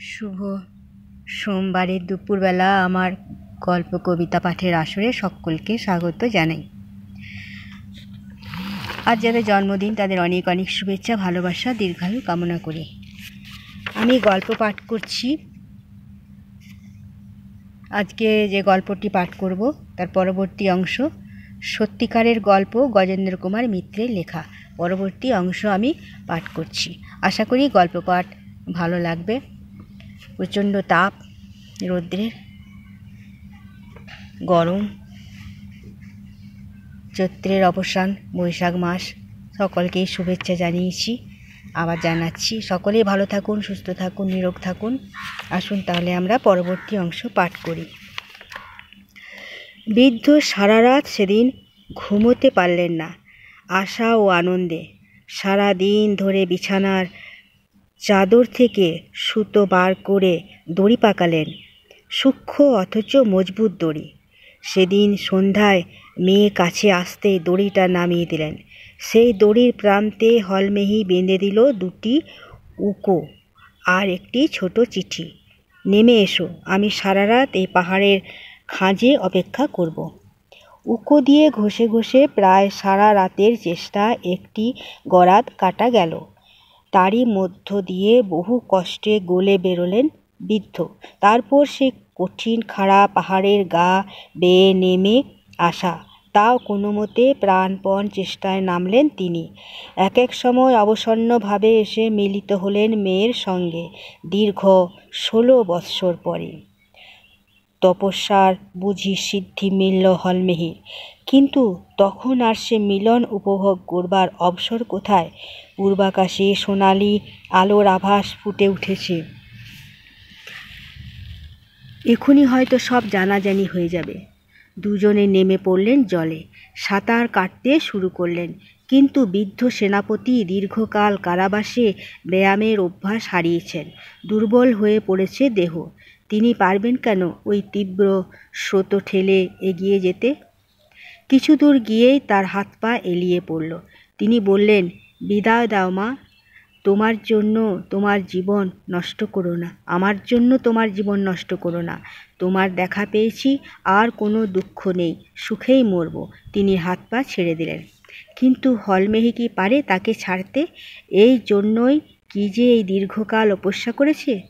শুভ সোমবারের দুপুরবেলা আমার গল্প কবিতা পাঠের আসরে সকলকে স্বাগত জানাই। আজ যাদের জন্মদিন তাদের অনেক অনেক শুভেচ্ছা, ভালোবাসা, দীর্ঘায়ু কামনা করি। আমি গল্প পাঠ করছি। আজকে যে গল্পটি পাঠ করব তার পরবর্তী অংশ সত্যিকারের গল্প, গজেন্দ্র কুমার মিত্রের লেখা। পরবর্তী অংশ আমি পাঠ করছি। আশা করি গল্প পাঠ ভালো লাগবে। প্রচণ্ড তাপ, রৌদ্রের গরম, চৈত্রের অবসান, বৈশাখ মাস, সকলকেই শুভেচ্ছা জানিয়েছি, আবার জানাচ্ছি। সকলেই ভালো থাকুন, সুস্থ থাকুন, নিরোগ থাকুন। আসুন তাহলে আমরা পরবর্তী অংশ পাঠ করি। বৃদ্ধ সারা রাত সেদিন ঘুমোতে পারলেন না আশা ও আনন্দে। সারা দিন ধরে বিছানার চাদর থেকে সুতো বার করে দড়ি পাকালেন, সূক্ষ্ম অথচ মজবুত দড়ি। সেদিন সন্ধ্যায় মেয়ে কাছে আসতে দড়িটা নামিয়ে দিলেন। সেই দড়ির প্রান্তে হলমেহি বেঁধে দিল দুটি উকো আর একটি ছোট চিঠি। নেমে এসো, আমি সারা রাত এই পাহাড়ের খাঁজে অপেক্ষা করব। উকো দিয়ে ঘষে ঘষে প্রায় সারা রাতের চেষ্টা একটি গরাদ কাটা গেল। তারই মধ্য দিয়ে বহু কষ্টে গলে বেরোলেন বৃদ্ধ। তারপর সে কঠিন খাড়া পাহাড়ের গা বেয়ে নেমে আসা, তাও কোনো মতে প্রাণপণ চেষ্টায় নামলেন তিনি। এক এক সময় অবসন্নভাবে এসে মিলিত হলেন মেয়ের সঙ্গে দীর্ঘ 16 বৎসর পরে। তপস্যার বুঝি সিদ্ধি মিলল হলমেহির, কিন্তু তখন আর সে মিলন উপভোগ করবার অবসর কোথায়? পূর্বাকাশে সোনালি আলোর আভাস ফুটে উঠেছে। এখনই হয়তো সব জানাজানি হয়ে যাবে। দুজনে নেমে পড়লেন জলে, সাঁতার কাটতে শুরু করলেন। কিন্তু বৃদ্ধ সেনাপতি দীর্ঘকাল কারাবাসে ব্যায়ামের অভ্যাস হারিয়েছেন, দুর্বল হয়ে পড়েছে দেহ। তিনি পারবেন কেন ওই তীব্র স্রোত ঠেলে এগিয়ে যেতে? কিছু দূর গিয়েই তার হাত পা এলিয়ে পড়ল। তিনি বললেন, বিদায় দাও মা, তোমার জন্য তোমার জীবন নষ্ট করো না, আমার জন্য তোমার জীবন নষ্ট করো না। তোমার দেখা পেয়েছি, আর কোনো দুঃখ নেই, সুখেই মরব। তিনি হাত পা ছেড়ে দিলেন। কিন্তু হলমেহি কি পারে তাকে ছাড়তে? এই জন্যই কি যে এই দীর্ঘকাল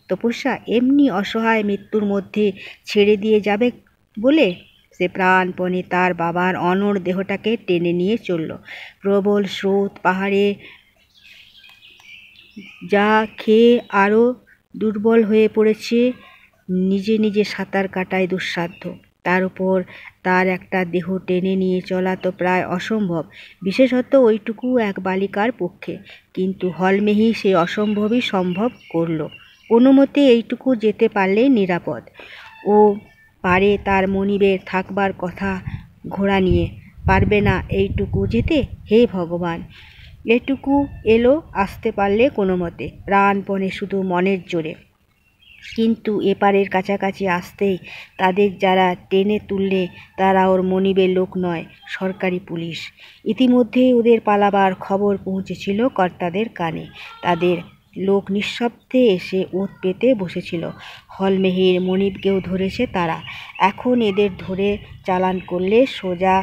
তপস্যা এমনি অসহায় মৃত্যুর মধ্যে ছেড়ে দিয়ে যাবে বলে? সে প্রাণপণে তার বাবার অনড় দেহটাকে টেনে নিয়ে চলল। প্রবল স্রোত পাহাড়ে যা খেয়ে আরও দুর্বল হয়ে পড়েছে, নিজে নিজে সাঁতার কাটায় দুঃসাধ্য। তার উপর তার একটা দেহ টেনে নিয়ে চলা তো প্রায় অসম্ভব, বিশেষত ওইটুকু এক বালিকার পক্ষে। কিন্তু হলমেহি সেই অসম্ভবই সম্ভব করল। কোনো মতে এইটুকু যেতে পারলেই নিরাপদ। ও পারে তার মনিবের থাকবার কথা ঘোড়া নিয়ে, পারবে না এইটুকু যেতে? হে ভগবান, এটুকু এলো আসতে পারলে কোনো মতে, প্রাণপণে, শুধু মনের জোরে। কিন্তু এপারের কাছাকাছি আসতেই তাদের যারা টেনে তুললে তারা ওর মনিবের লোক নয়, সরকারি পুলিশ। ইতিমধ্যেই ওদের পালাবার খবর পৌঁছেছিল কর্তাদের কানে। তাদের লোক নিঃশব্দে এসে ওঁত পেতে বসেছিল। হলমেহির মনিবকেও ধরেছে তারা। এখন এদের ধরে চালান করলে সোজা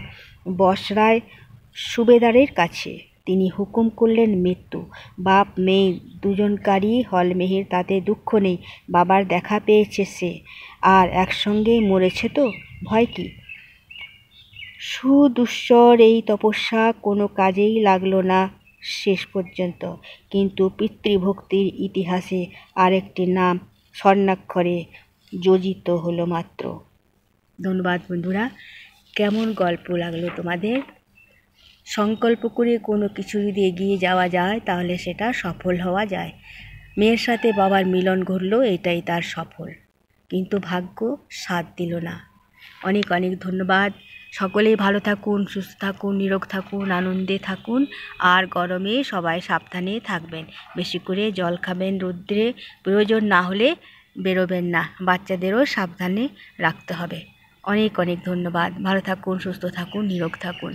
বসরায় সুবেদারের কাছে। তিনি হুকুম করলেন মৃত্যু। বাপ মেয়ে দুজনকারই হলমেহির তাতে দুঃখ নেই। বাবার দেখা পেয়েছে সে, আর একসঙ্গেই মরেছে তো ভয় কি? সুদুঃসর এই তপস্যা কোনো কাজেই লাগলো না শেষ পর্যন্ত। কিন্তু পিতৃভক্তির ইতিহাসে আরেকটি নাম স্বর্ণাক্ষরে যোজিত হলো মাত্র। ধন্যবাদ বন্ধুরা। কেমন গল্প লাগলো তোমাদের? সংকল্প করে কোনো কিছু যদি এগিয়ে যাওয়া যায় তাহলে সেটা সফল হওয়া যায়। মেয়ের সাথে বাবার মিলন ঘটল, এটাই তার সফল। কিন্তু ভাগ্য সাথ দিল না। অনেক অনেক ধন্যবাদ। সকলেই ভালো থাকুন, সুস্থ থাকুন, নিরোগ থাকুন, আনন্দে থাকুন। আর গরমে সবাই সাবধানে থাকবেন, বেশি করে জল খাবেন, রৌদ্রে প্রয়োজন না হলে বেরোবেন না। বাচ্চাদেরও সাবধানে রাখতে হবে। অনেক অনেক ধন্যবাদ। ভালো থাকুন, সুস্থ থাকুন, নিরোগ থাকুন।